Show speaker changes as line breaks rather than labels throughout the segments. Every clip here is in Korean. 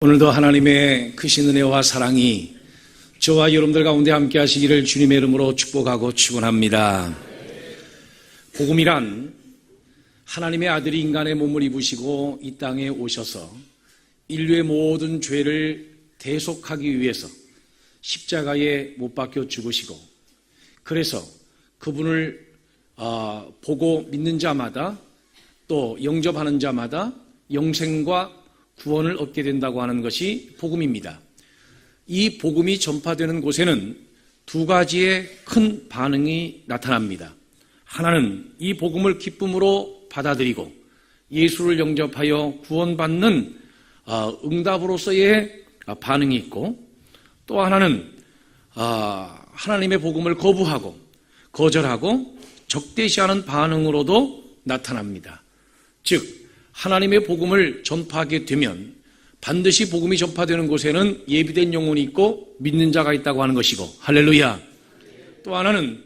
오늘도 하나님의 크신 은혜와 사랑이 저와 여러분들 가운데 함께 하시기를 주님의 이름으로 축복하고 축원합니다. 복음이란 하나님의 아들이 인간의 몸을 입으시고 이 땅에 오셔서 인류의 모든 죄를 대속하기 위해서 십자가에 못 박혀 죽으시고, 그래서 그분을 보고 믿는 자마다 또 영접하는 자마다 영생과 구원을 얻게 된다고 하는 것이 복음입니다. 이 복음이 전파되는 곳에는 두 가지의 큰 반응이 나타납니다. 하나는 이 복음을 기쁨으로 받아들이고 예수를 영접하여 구원받는 응답으로서의 반응이 있고, 또 하나는 하나님의 복음을 거부하고 거절하고 적대시하는 반응으로도 나타납니다. 즉 하나님의 복음을 전파하게 되면 반드시 복음이 전파되는 곳에는 예비된 영혼이 있고 믿는 자가 있다고 하는 것이고, 할렐루야. 또 하나는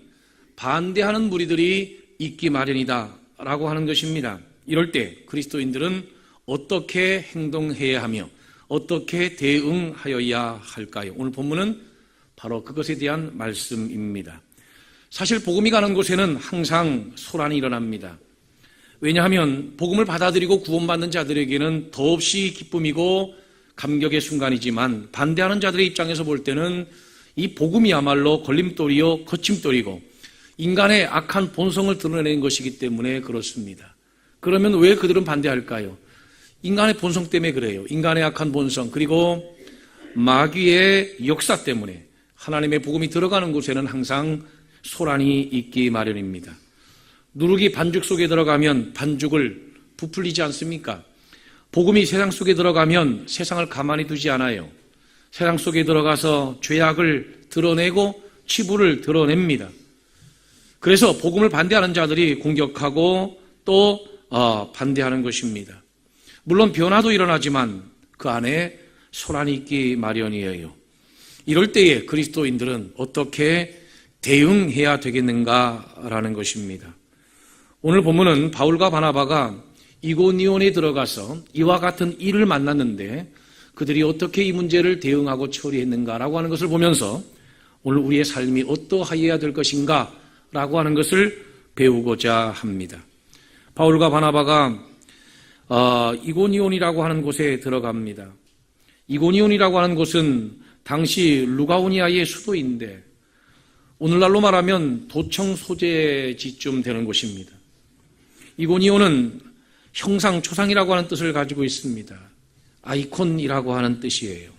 반대하는 무리들이 있기 마련이다 라고 하는 것입니다. 이럴 때 그리스도인들은 어떻게 행동해야 하며 어떻게 대응하여야 할까요? 오늘 본문은 바로 그것에 대한 말씀입니다. 사실 복음이 가는 곳에는 항상 소란이 일어납니다. 왜냐하면 복음을 받아들이고 구원받는 자들에게는 더없이 기쁨이고 감격의 순간이지만, 반대하는 자들의 입장에서 볼 때는 이 복음이야말로 걸림돌이요 거침돌이고 인간의 악한 본성을 드러내는 것이기 때문에 그렇습니다. 그러면 왜 그들은 반대할까요? 인간의 본성 때문에 그래요. 인간의 악한 본성, 그리고 마귀의 역사 때문에 하나님의 복음이 들어가는 곳에는 항상 소란이 있기 마련입니다. 누룩이 반죽 속에 들어가면 반죽을 부풀리지 않습니까? 복음이 세상 속에 들어가면 세상을 가만히 두지 않아요. 세상 속에 들어가서 죄악을 드러내고 치부를 드러냅니다. 그래서 복음을 반대하는 자들이 공격하고 또 반대하는 것입니다. 물론 변화도 일어나지만 그 안에 소란이 있기 마련이에요. 이럴 때에 그리스도인들은 어떻게 대응해야 되겠는가라는 것입니다. 오늘 본문은 바울과 바나바가 이고니온에 들어가서 이와 같은 일을 만났는데 그들이 어떻게 이 문제를 대응하고 처리했는가라고 하는 것을 보면서 오늘 우리의 삶이 어떠하여야 될 것인가 라고 하는 것을 배우고자 합니다. 바울과 바나바가 이고니온이라고 하는 곳에 들어갑니다. 이고니온이라고 하는 곳은 당시 루가오니아의 수도인데 오늘날로 말하면 도청 소재지쯤 되는 곳입니다. 이고니온은 형상, 초상이라고 하는 뜻을 가지고 있습니다. 아이콘이라고 하는 뜻이에요.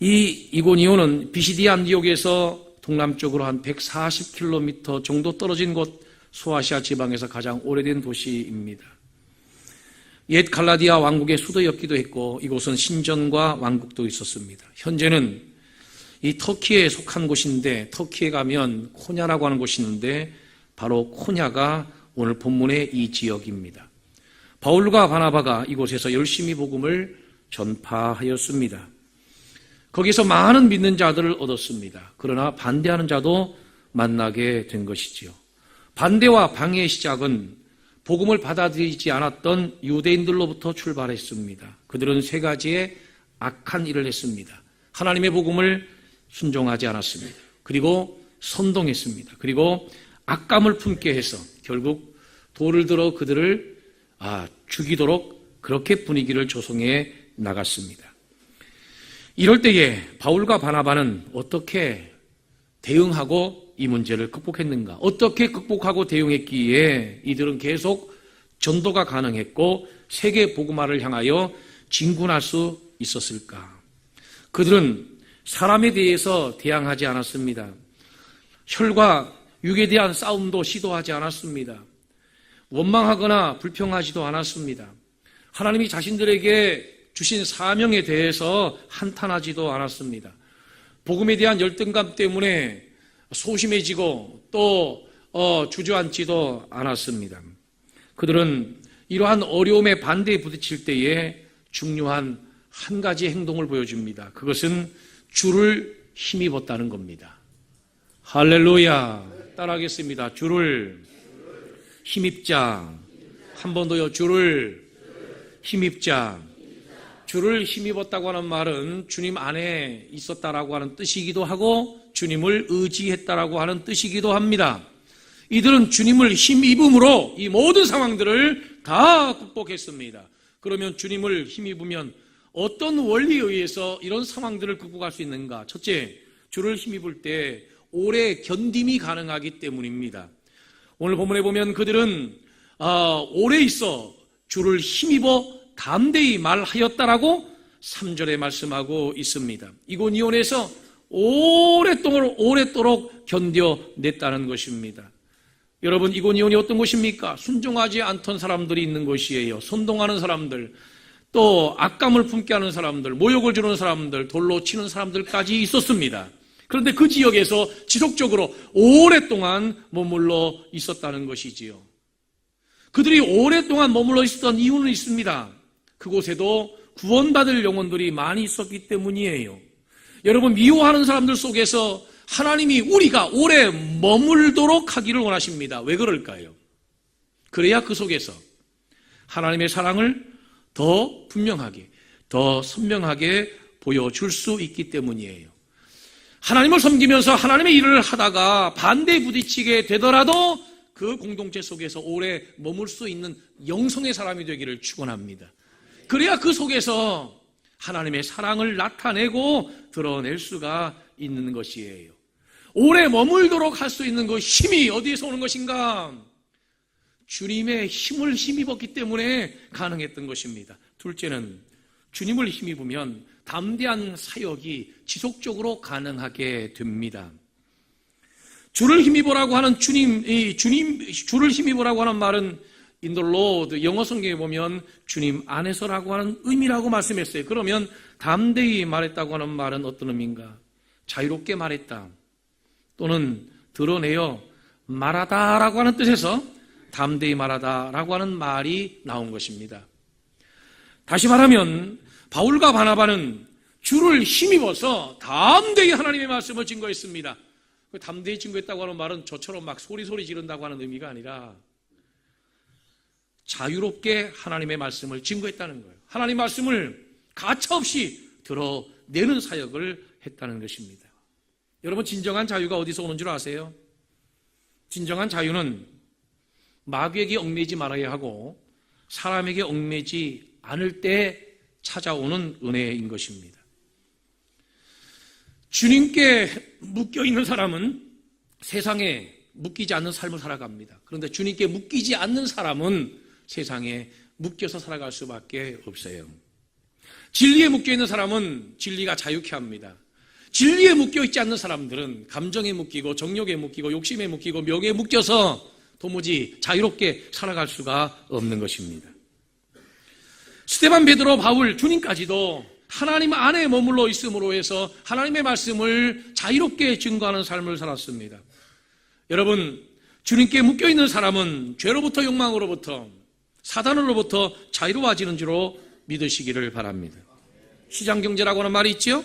이 이고니온은 비시디아 안디옥에서 동남쪽으로 한 140km 정도 떨어진 곳, 소아시아 지방에서 가장 오래된 도시입니다. 옛 갈라디아 왕국의 수도였기도 했고 이곳은 신전과 왕국도 있었습니다. 현재는 이 터키에 속한 곳인데, 터키에 가면 코냐라고 하는 곳이 있는데 바로 코냐가 오늘 본문의 이 지역입니다. 바울과 바나바가 이곳에서 열심히 복음을 전파하였습니다. 거기서 많은 믿는 자들을 얻었습니다. 그러나 반대하는 자도 만나게 된 것이지요. 반대와 방해의 시작은 복음을 받아들이지 않았던 유대인들로부터 출발했습니다. 그들은 세 가지의 악한 일을 했습니다. 하나님의 복음을 순종하지 않았습니다. 그리고 선동했습니다. 그리고 악감을 품게 해서 결국 돌을 들어 그들을 죽이도록 그렇게 분위기를 조성해 나갔습니다. 이럴 때에 바울과 바나바는 어떻게 대응하고 이 문제를 극복했는가? 어떻게 극복하고 대응했기에 이들은 계속 전도가 가능했고 세계 복음화를 향하여 진군할 수 있었을까? 그들은 사람에 대해서 대항하지 않았습니다. 혈과 육에 대한 싸움도 시도하지 않았습니다. 원망하거나 불평하지도 않았습니다. 하나님이 자신들에게 주신 사명에 대해서 한탄하지도 않았습니다. 복음에 대한 열등감 때문에 소심해지고 또 주저앉지도 않았습니다. 그들은 이러한 어려움에 반대에 부딪힐 때에 중요한 한 가지 행동을 보여줍니다. 그것은 줄을 힘입었다는 겁니다. 할렐루야. 따라하겠습니다. 줄을 힘입자. 한 번 더요. 줄을 힘입자. 주를 힘입었다고 하는 말은 주님 안에 있었다라고 하는 뜻이기도 하고 주님을 의지했다라고 하는 뜻이기도 합니다. 이들은 주님을 힘입음으로 이 모든 상황들을 다 극복했습니다. 그러면 주님을 힘입으면 어떤 원리에 의해서 이런 상황들을 극복할 수 있는가? 첫째, 주를 힘입을 때 오래 견딤이 가능하기 때문입니다. 오늘 본문에 보면 그들은 오래 있어 주를 힘입어 담대히 말하였다라고 3절에 말씀하고 있습니다. 이고니온에서 오랫도록 견뎌냈다는 것입니다. 여러분, 이고니온이 어떤 곳입니까? 순종하지 않던 사람들이 있는 곳이에요. 선동하는 사람들, 또 악감을 품게 하는 사람들, 모욕을 주는 사람들, 돌로 치는 사람들까지 있었습니다. 그런데 그 지역에서 지속적으로 오랫동안 머물러 있었다는 것이지요. 그들이 오랫동안 머물러 있었던 이유는 있습니다. 그곳에도 구원받을 영혼들이 많이 있었기 때문이에요. 여러분, 미워하는 사람들 속에서 하나님이 우리가 오래 머물도록 하기를 원하십니다. 왜 그럴까요? 그래야 그 속에서 하나님의 사랑을 더 분명하게, 더 선명하게 보여줄 수 있기 때문이에요. 하나님을 섬기면서 하나님의 일을 하다가 반대에 부딪히게 되더라도 그 공동체 속에서 오래 머물 수 있는 영성의 사람이 되기를 축원합니다. 그래야 그 속에서 하나님의 사랑을 나타내고 드러낼 수가 있는 것이에요. 오래 머물도록 할 수 있는 그 힘이 어디에서 오는 것인가? 주님의 힘을 힘입었기 때문에 가능했던 것입니다. 둘째는 주님을 힘입으면 담대한 사역이 지속적으로 가능하게 됩니다. 주를 힘입으라고 하는 주를 힘입으라고 하는 말은 In the Lord, 영어 성경에 보면 주님 안에서라고 하는 의미라고 말씀했어요. 그러면 담대히 말했다고 하는 말은 어떤 의미인가? 자유롭게 말했다, 또는 드러내어 말하다라고 하는 뜻에서 담대히 말하다라고 하는 말이 나온 것입니다. 다시 말하면 바울과 바나바는 주를 힘입어서 담대히 하나님의 말씀을 증거했습니다. 담대히 증거했다고 하는 말은 저처럼 막 소리 지른다고 하는 의미가 아니라 자유롭게 하나님의 말씀을 증거했다는 거예요. 하나님 말씀을 가차없이 드러내는 사역을 했다는 것입니다. 여러분, 진정한 자유가 어디서 오는 줄 아세요? 진정한 자유는 마귀에게 얽매이지 말아야 하고 사람에게 얽매이지 않을 때 찾아오는 은혜인 것입니다. 주님께 묶여있는 사람은 세상에 묶이지 않는 삶을 살아갑니다. 그런데 주님께 묶이지 않는 사람은 세상에 묶여서 살아갈 수밖에 없어요. 진리에 묶여있는 사람은 진리가 자유케 합니다. 진리에 묶여있지 않는 사람들은 감정에 묶이고 정욕에 묶이고 욕심에 묶이고 명예에 묶여서 도무지 자유롭게 살아갈 수가 없는 것입니다. 스데반, 베드로, 바울, 주님까지도 하나님 안에 머물러 있음으로 해서 하나님의 말씀을 자유롭게 증거하는 삶을 살았습니다. 여러분, 주님께 묶여있는 사람은 죄로부터 욕망으로부터 사단으로부터 자유로워지는 줄로 믿으시기를 바랍니다. 시장경제라고 하는 말이 있죠?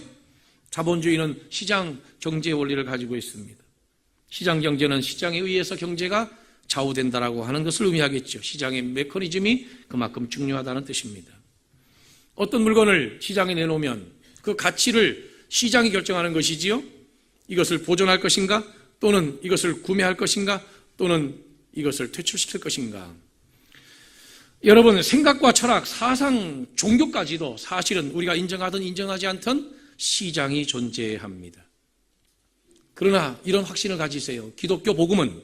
자본주의는 시장 경제의 원리를 가지고 있습니다. 시장 경제는 시장에 의해서 경제가 좌우된다라고 하는 것을 의미하겠죠. 시장의 메커니즘이 그만큼 중요하다는 뜻입니다. 어떤 물건을 시장에 내놓으면 그 가치를 시장이 결정하는 것이지요. 이것을 보존할 것인가, 또는 이것을 구매할 것인가, 또는 이것을 퇴출시킬 것인가. 여러분, 생각과 철학, 사상, 종교까지도 사실은 우리가 인정하든 인정하지 않든 시장이 존재합니다. 그러나 이런 확신을 가지세요. 기독교 복음은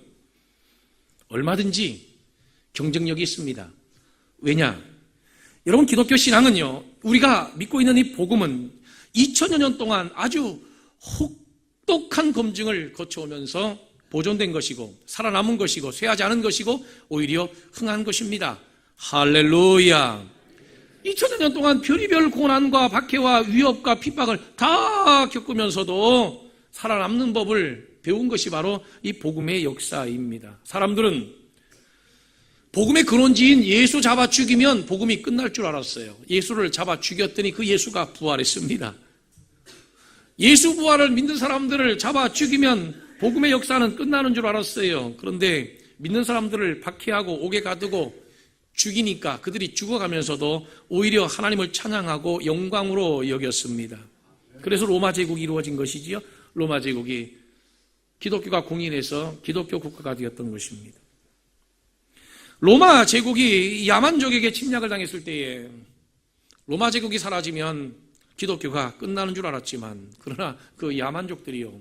얼마든지 경쟁력이 있습니다. 왜냐? 여러분, 기독교 신앙은요, 우리가 믿고 있는 이 복음은 2000여 년 동안 아주 혹독한 검증을 거쳐오면서 보존된 것이고 살아남은 것이고 쇠하지 않은 것이고 오히려 흥한 것입니다. 할렐루야. 2000여 년 동안 별의별 고난과 박해와 위협과 핍박을 다 겪으면서도 살아남는 법을 배운 것이 바로 이 복음의 역사입니다. 사람들은 복음의 근원지인 예수 잡아 죽이면 복음이 끝날 줄 알았어요. 예수를 잡아 죽였더니 그 예수가 부활했습니다. 예수 부활을 믿는 사람들을 잡아 죽이면 복음의 역사는 끝나는 줄 알았어요. 그런데 믿는 사람들을 박해하고 옥에 가두고 죽이니까 그들이 죽어가면서도 오히려 하나님을 찬양하고 영광으로 여겼습니다. 그래서 로마 제국이 이루어진 것이지요. 로마 제국이 기독교가 공인해서 기독교 국가가 되었던 것입니다. 로마 제국이 야만족에게 침략을 당했을 때에 로마 제국이 사라지면 기독교가 끝나는 줄 알았지만, 그러나 그 야만족들이요,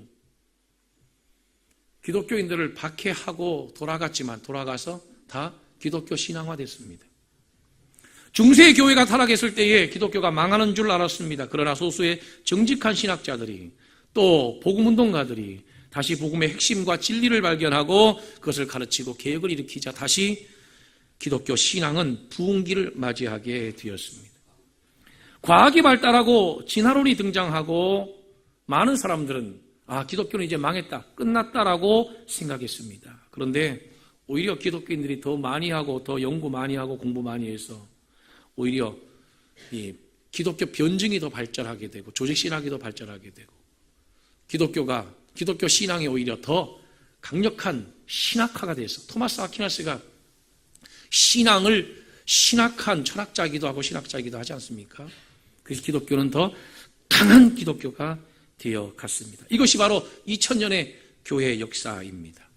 기독교인들을 박해하고 돌아가서 다 기독교 신앙화됐습니다. 중세 교회가 타락했을 때에 기독교가 망하는 줄 알았습니다. 그러나 소수의 정직한 신학자들이, 또 복음운동가들이 다시 복음의 핵심과 진리를 발견하고 그것을 가르치고 개혁을 일으키자 다시 기독교 신앙은 부흥기를 맞이하게 되었습니다. 과학이 발달하고 진화론이 등장하고 많은 사람들은 기독교는 이제 망했다, 끝났다라고 생각했습니다. 그런데 오히려 기독교인들이 더 많이 하고 더 연구 많이 하고 공부 많이 해서 오히려 이 기독교 변증이 더 발전하게 되고 조직신학이 더 발전하게 되고 기독교 신앙이 오히려 더 강력한 신학화가 돼서, 토마스 아퀴나스가 신앙을 신학한 철학자이기도 하고 신학자이기도 하지 않습니까? 그래서 기독교는 더 강한 기독교가 되어 갔습니다. 이것이 바로 2000년의 교회 역사입니다.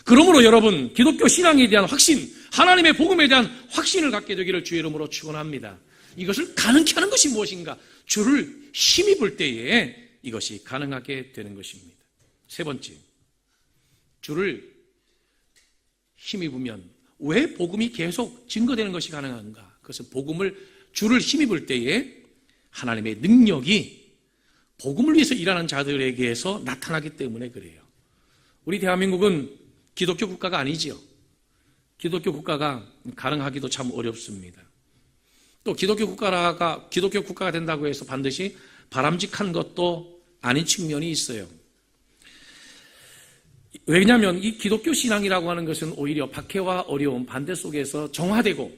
그러므로 여러분, 기독교 신앙에 대한 확신, 하나님의 복음에 대한 확신을 갖게 되기를 주의 이름으로 축원합니다. 이것을 가능케 하는 것이 무엇인가? 주를 힘입을 때에 이것이 가능하게 되는 것입니다. 세 번째, 주를 힘입으면 왜 복음이 계속 증거되는 것이 가능한가? 그것은 주를 힘입을 때에 하나님의 능력이 복음을 위해서 일하는 자들에게서 나타나기 때문에 그래요. 우리 대한민국은 기독교 국가가 아니지요. 기독교 국가가 가능하기도 참 어렵습니다. 또 기독교 국가가 된다고 해서 반드시 바람직한 것도 아닌 측면이 있어요. 왜냐하면 이 기독교 신앙이라고 하는 것은 오히려 박해와 어려움, 반대 속에서 정화되고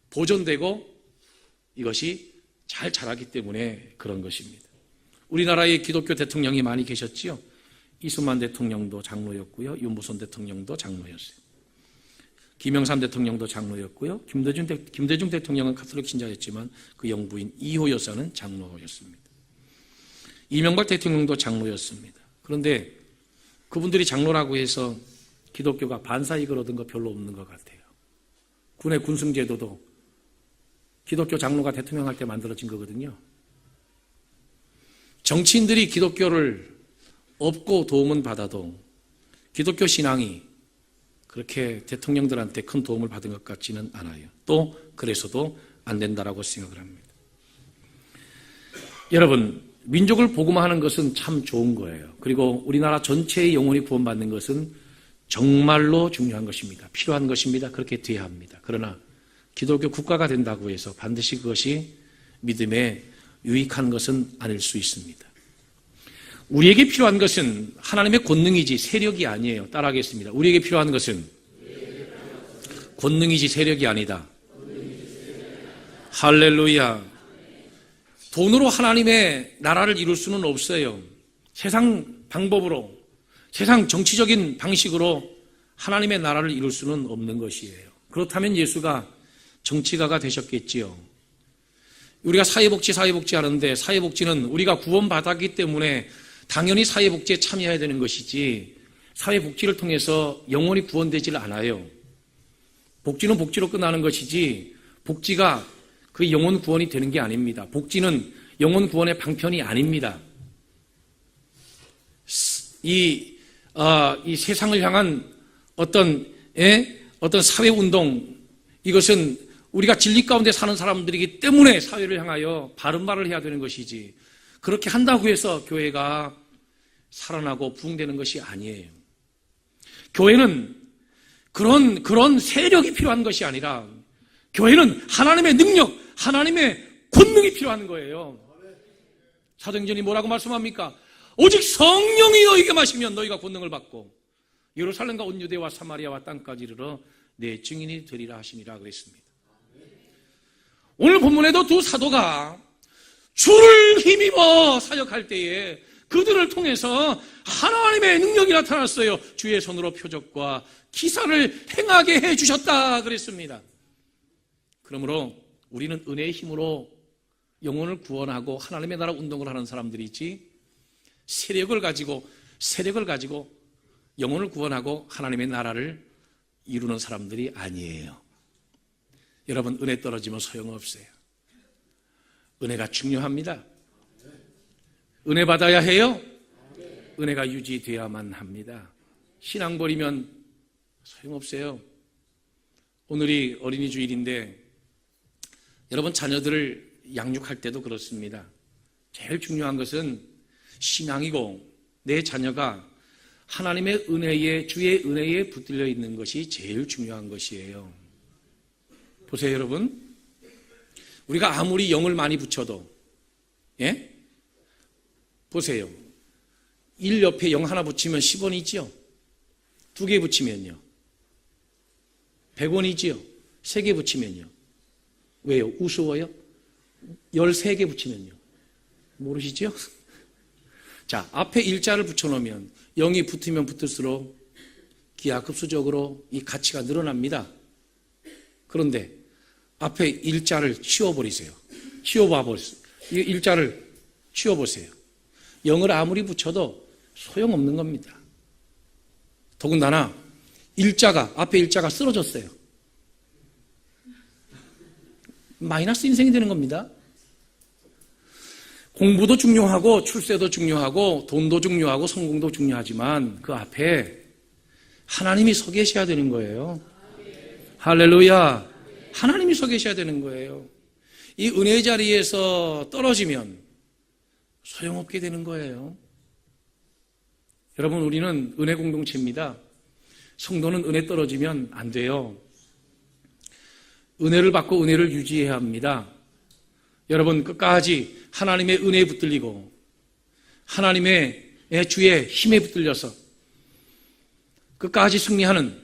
보존되고 이것이 잘 자라기 때문에 그런 것입니다. 우리나라에 기독교 대통령이 많이 계셨지요. 이승만 대통령도 장로였고요. 윤무선 대통령도 장로였어요. 김영삼 대통령도 장로였고요. 김대중 대통령은 가톨릭 신자였지만 그 영부인 이호 여사는 장로였습니다. 이명박 대통령도 장로였습니다. 그런데 그분들이 장로라고 해서 기독교가 반사이익을 얻은 거 별로 없는 것 같아요. 군의 군승제도도 기독교 장로가 대통령 할 때 만들어진 거거든요. 정치인들이 기독교를 업고 도움은 받아도 기독교 신앙이 그렇게 대통령들한테 큰 도움을 받은 것 같지는 않아요. 또 그래서도 안 된다라고 생각을 합니다. 여러분, 민족을 복음화하는 것은 참 좋은 거예요. 그리고 우리나라 전체의 영혼이 구원받는 것은 정말로 중요한 것입니다. 필요한 것입니다. 그렇게 돼야 합니다. 그러나 기독교 국가가 된다고 해서 반드시 그것이 믿음에 유익한 것은 아닐 수 있습니다. 우리에게 필요한 것은 하나님의 권능이지 세력이 아니에요. 따라하겠습니다. 우리에게 필요한 것은 권능이지 세력이 아니다. 할렐루야. 돈으로 하나님의 나라를 이룰 수는 없어요. 세상 방법으로, 세상 정치적인 방식으로 하나님의 나라를 이룰 수는 없는 것이에요. 그렇다면 예수가 정치가가 되셨겠지요. 우리가 사회복지 하는데 사회복지는 우리가 구원받았기 때문에 당연히 사회복지에 참여해야 되는 것이지 사회복지를 통해서 영원히 구원되질 않아요. 복지는 복지로 끝나는 것이지 복지가 그 영혼 구원이 되는 게 아닙니다. 복지는 영혼 구원의 방편이 아닙니다. 이 세상을 향한 어떤 사회운동, 이것은 우리가 진리 가운데 사는 사람들이기 때문에 사회를 향하여 바른 말을 해야 되는 것이지 그렇게 한다고 해서 교회가 살아나고 부흥되는 것이 아니에요. 교회는 그런 세력이 필요한 것이 아니라 교회는 하나님의 능력, 하나님의 권능이 필요한 거예요. 사도행전이 뭐라고 말씀합니까? 오직 성령이 너희에게 마시면 너희가 권능을 받고 예루살렘과 온 유대와 사마리아와 땅까지 이르러 내 증인이 되리라 하시니라 그랬습니다. 오늘 본문에도 두 사도가 주를 힘입어 사역할 때에 그들을 통해서 하나님의 능력이 나타났어요. 주의 손으로 표적과 기사를 행하게 해주셨다 그랬습니다. 그러므로 우리는 은혜의 힘으로 영혼을 구원하고 하나님의 나라 운동을 하는 사람들이지 세력을 가지고 영혼을 구원하고 하나님의 나라를 이루는 사람들이 아니에요. 여러분, 은혜 떨어지면 소용없어요. 은혜가 중요합니다. 은혜 받아야 해요. 은혜가 유지되어야만 합니다. 신앙 버리면 소용없어요. 오늘이 어린이 주일인데 여러분, 자녀들을 양육할 때도 그렇습니다. 제일 중요한 것은 신앙이고 내 자녀가 하나님의 은혜에, 주의 은혜에 붙들려 있는 것이 제일 중요한 것이에요. 보세요, 여러분. 우리가 아무리 영을 많이 붙여도, 보세요. 1 옆에 0 하나 붙이면 10원이지요. 2개 붙이면요. 100원이지요. 3개 붙이면요. 왜요? 우스워요? 13개 붙이면요. 모르시죠? 자, 앞에 일자를 붙여놓으면 0이 붙으면 붙을수록 기하급수적으로 이 가치가 늘어납니다. 그런데 앞에 일자를 치워버리세요. 치워봐보세요. 이 일자를 치워보세요. 0을 아무리 붙여도 소용없는 겁니다. 더군다나 앞에 일자가 쓰러졌어요. 마이너스 인생이 되는 겁니다. 공부도 중요하고 출세도 중요하고 돈도 중요하고 성공도 중요하지만 그 앞에 하나님이 서 계셔야 되는 거예요. 할렐루야. 하나님이 서 계셔야 되는 거예요. 이 은혜의 자리에서 떨어지면 소용없게 되는 거예요. 여러분, 우리는 은혜 공동체입니다. 성도는 은혜 떨어지면 안 돼요. 은혜를 받고 은혜를 유지해야 합니다. 여러분, 끝까지 하나님의 은혜에 붙들리고 하나님의 주의 힘에 붙들려서 끝까지 승리하는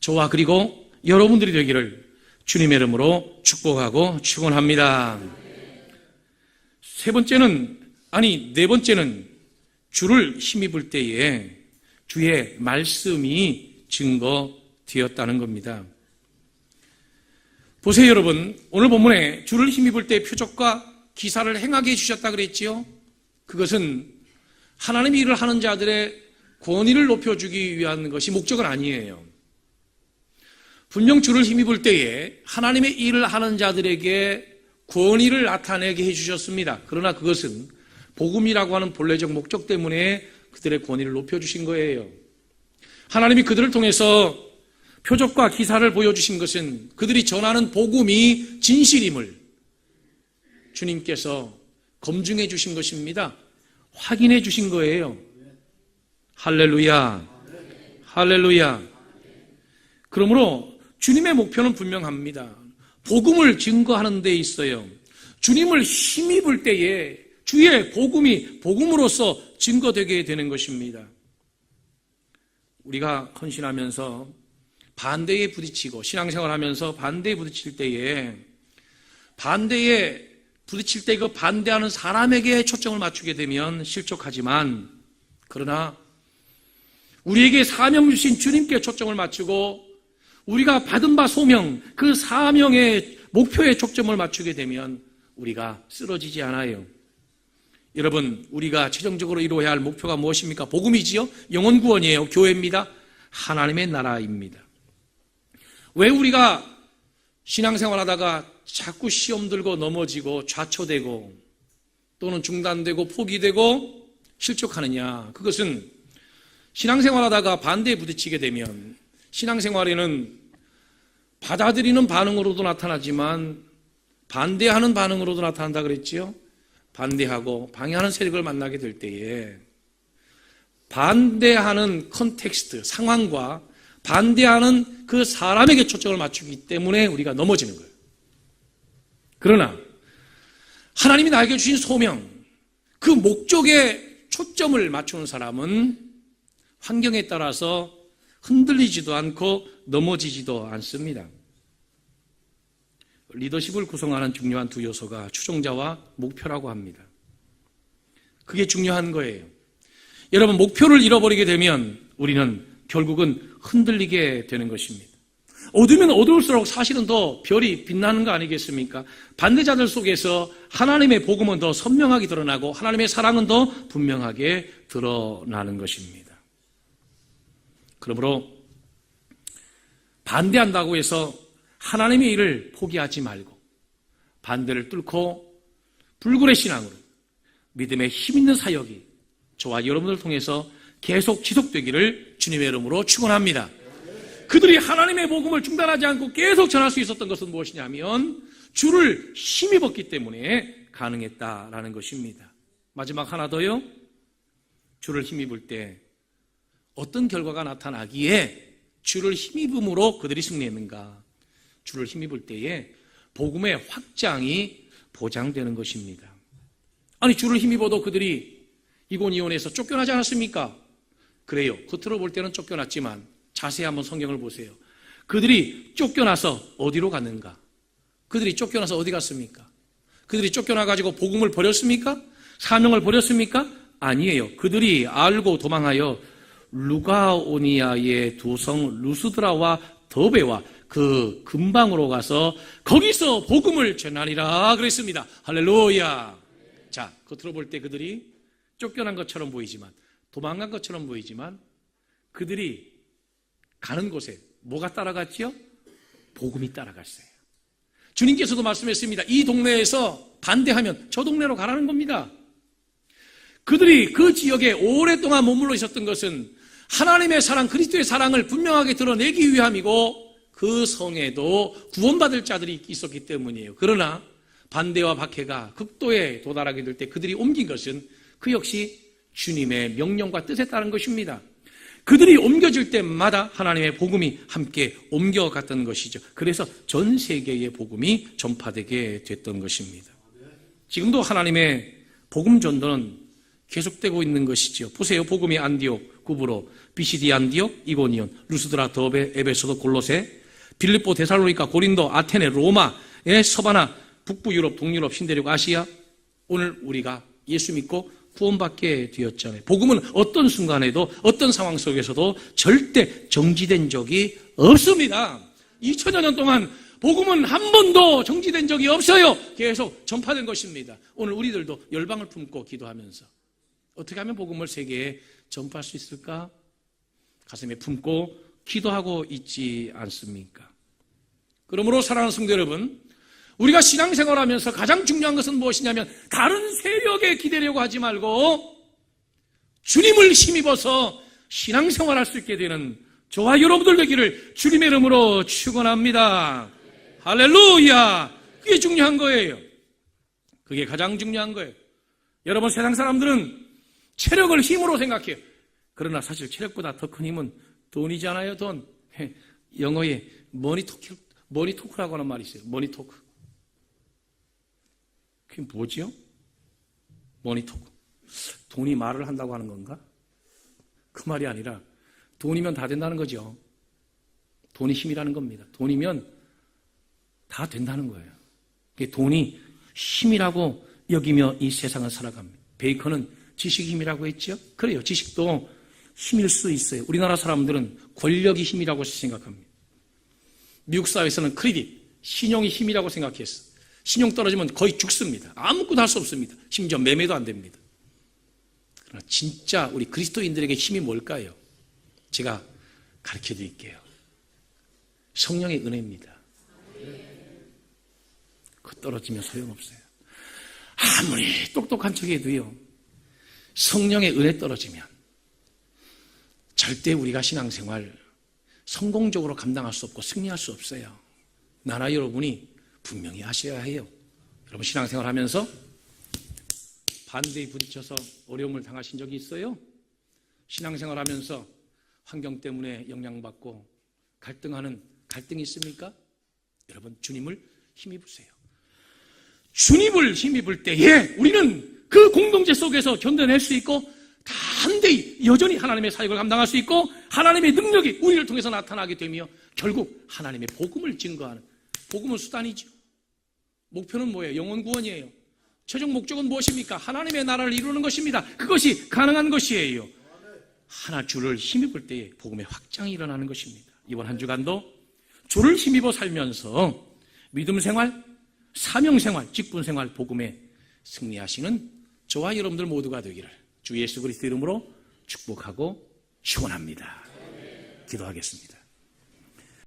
저와 그리고 여러분들이 되기를 주님의 이름으로 축복하고 축원합니다. 네 번째는 주를 힘입을 때에 주의 말씀이 증거되었다는 겁니다. 보세요, 여러분. 오늘 본문에 주를 힘입을 때 표적과 기사를 행하게 해주셨다 그랬지요. 그것은 하나님의 일을 하는 자들의 권위를 높여주기 위한 것이 목적은 아니에요. 분명 주를 힘입을 때에 하나님의 일을 하는 자들에게 권위를 나타내게 해주셨습니다. 그러나 그것은 복음이라고 하는 본래적 목적 때문에 그들의 권위를 높여주신 거예요. 하나님이 그들을 통해서 표적과 기사를 보여주신 것은 그들이 전하는 복음이 진실임을 주님께서 검증해 주신 것입니다. 확인해 주신 거예요. 할렐루야. 할렐루야. 그러므로 주님의 목표는 분명합니다. 복음을 증거하는 데 있어요. 주님을 힘입을 때에 주의 복음이 복음으로서 증거되게 되는 것입니다. 우리가 헌신하면서 반대에 부딪히고 신앙생활하면서 반대에 부딪힐 때에 그 반대하는 사람에게 초점을 맞추게 되면 실족하지만, 그러나 우리에게 사명 주신 주님께 초점을 맞추고 우리가 받은 바 소명, 그 사명의 목표에 초점을 맞추게 되면 우리가 쓰러지지 않아요. 여러분, 우리가 최종적으로 이루어야 할 목표가 무엇입니까? 복음이지요? 영혼 구원이에요. 교회입니다. 하나님의 나라입니다. 왜 우리가 신앙생활하다가 자꾸 시험 들고 넘어지고 좌초되고 또는 중단되고 포기되고 실족하느냐? 그것은 신앙생활하다가 반대에 부딪히게 되면 신앙생활에는 받아들이는 반응으로도 나타나지만 반대하는 반응으로도 나타난다 그랬지요? 반대하고 방해하는 세력을 만나게 될 때에 반대하는 컨텍스트, 상황과 반대하는 그 사람에게 초점을 맞추기 때문에 우리가 넘어지는 거예요. 그러나 하나님이 나에게 주신 소명, 그 목적에 초점을 맞추는 사람은 환경에 따라서 흔들리지도 않고 넘어지지도 않습니다. 리더십을 구성하는 중요한 두 요소가 추종자와 목표라고 합니다. 그게 중요한 거예요. 여러분, 목표를 잃어버리게 되면 우리는 결국은 흔들리게 되는 것입니다. 어두우면 어두울수록 사실은 더 별이 빛나는 거 아니겠습니까? 반대자들 속에서 하나님의 복음은 더 선명하게 드러나고 하나님의 사랑은 더 분명하게 드러나는 것입니다. 그러므로 반대한다고 해서 하나님의 일을 포기하지 말고 반대를 뚫고 불굴의 신앙으로 믿음의 힘 있는 사역이 저와 여러분을 통해서 계속 지속되기를 주님의 이름으로 축원합니다. 그들이 하나님의 복음을 중단하지 않고 계속 전할 수 있었던 것은 무엇이냐면 주를 힘입었기 때문에 가능했다라는 것입니다. 마지막 하나 더요. 주를 힘입을 때 어떤 결과가 나타나기에 주를 힘입음으로 그들이 승리했는가? 주를 힘입을 때에 복음의 확장이 보장되는 것입니다. 아니 주를 힘입어도 그들이 이고니온에서 쫓겨나지 않았습니까? 그래요. 겉으로 볼 때는 쫓겨났지만 자세히 한번 성경을 보세요. 그들이 쫓겨나서 어디로 갔는가? 그들이 쫓겨나서 어디 갔습니까? 그들이 쫓겨나가지고 복음을 버렸습니까? 사명을 버렸습니까? 아니에요. 그들이 알고 도망하여 루가오니아의 두 성 루스드라와 더베와 그 근방으로 가서 거기서 복음을 전하리라 그랬습니다. 할렐루야. 자, 겉으로 볼 때 그들이 쫓겨난 것처럼 보이지만 도망간 것처럼 보이지만 그들이 가는 곳에 뭐가 따라갔지요? 복음이 따라갔어요. 주님께서도 말씀했습니다. 이 동네에서 반대하면 저 동네로 가라는 겁니다. 그들이 그 지역에 오랫동안 머물러 있었던 것은 하나님의 사랑, 그리스도의 사랑을 분명하게 드러내기 위함이고 그 성에도 구원받을 자들이 있었기 때문이에요. 그러나 반대와 박해가 극도에 도달하게 될 때 그들이 옮긴 것은 그 역시 주님의 명령과 뜻에 따른 것입니다. 그들이 옮겨질 때마다 하나님의 복음이 함께 옮겨갔던 것이죠. 그래서 전 세계의 복음이 전파되게 됐던 것입니다. 지금도 하나님의 복음 전도는 계속되고 있는 것이죠. 보세요. 복음이 안디옥, 구브로, 비시디 안디옥, 이고니온, 루스드라, 더베, 에베소도, 골로새, 빌립보, 데살로니가, 고린도, 아테네, 로마의 서바나, 북부 유럽, 동유럽, 신대륙, 아시아. 오늘 우리가 예수 믿고 구원받게 되었잖아요. 복음은 어떤 순간에도 어떤 상황 속에서도 절대 정지된 적이 없습니다. 2000여 년 동안 복음은 한 번도 정지된 적이 없어요. 계속 전파된 것입니다. 오늘 우리들도 열방을 품고 기도하면서 어떻게 하면 복음을 세계에 전파할 수 있을까? 가슴에 품고 기도하고 있지 않습니까? 그러므로 사랑하는 성도 여러분, 우리가 신앙생활하면서 가장 중요한 것은 무엇이냐면 다른 세력에 기대려고 하지 말고 주님을 힘입어서 신앙생활할 수 있게 되는 저와 여러분들 되기를 주님의 이름으로 축원합니다. 할렐루야. 그게 중요한 거예요. 그게 가장 중요한 거예요. 여러분, 세상 사람들은 체력을 힘으로 생각해요. 그러나 사실 체력보다 더 큰 힘은 돈이잖아요. 돈. 영어에 머니토크라고 하는 말이 있어요. 머니토크. 그게 뭐지요? 머니토크. 돈이 말을 한다고 하는 건가? 그 말이 아니라 돈이면 다 된다는 거죠. 돈이 힘이라는 겁니다. 돈이면 다 된다는 거예요. 돈이 힘이라고 여기며 이 세상을 살아갑니다. 베이컨은 지식이 힘이라고 했죠? 그래요. 지식도 힘일 수 있어요. 우리나라 사람들은 권력이 힘이라고 생각합니다. 미국 사회에서는 크레딧, 신용이 힘이라고 생각했어요. 신용 떨어지면 거의 죽습니다. 아무것도 할 수 없습니다. 심지어 매매도 안 됩니다. 그러나 진짜 우리 그리스도인들에게 힘이 뭘까요? 제가 가르쳐 드릴게요. 성령의 은혜입니다. 그거 떨어지면 소용없어요. 아무리 똑똑한 척해도요, 성령의 은혜 떨어지면 절대 우리가 신앙생활 성공적으로 감당할 수 없고 승리할 수 없어요. 나나 여러분이 분명히 아셔야 해요. 여러분, 신앙생활 하면서 반대에 부딪혀서 어려움을 당하신 적이 있어요? 신앙생활 하면서 환경 때문에 영향받고 갈등이 있습니까? 여러분, 주님을 힘입으세요. 주님을 힘입을 때에 우리는 그 공동체 속에서 견뎌낼 수 있고 담대히 여전히 하나님의 사역을 감당할 수 있고 하나님의 능력이 우리를 통해서 나타나게 되며 결국 하나님의 복음을 증거하는, 복음은 수단이죠. 목표는 뭐예요? 영혼 구원이에요. 최종 목적은 무엇입니까? 하나님의 나라를 이루는 것입니다. 그것이 가능한 것이에요. 하나 주를 힘입을 때에 복음의 확장이 일어나는 것입니다. 이번 한 주간도 주를 힘입어 살면서 믿음 생활, 사명 생활, 직분 생활, 복음에 승리하시는 저와 여러분들 모두가 되기를 주 예수 그리스도 이름으로 축복하고 축원합니다. 기도하겠습니다.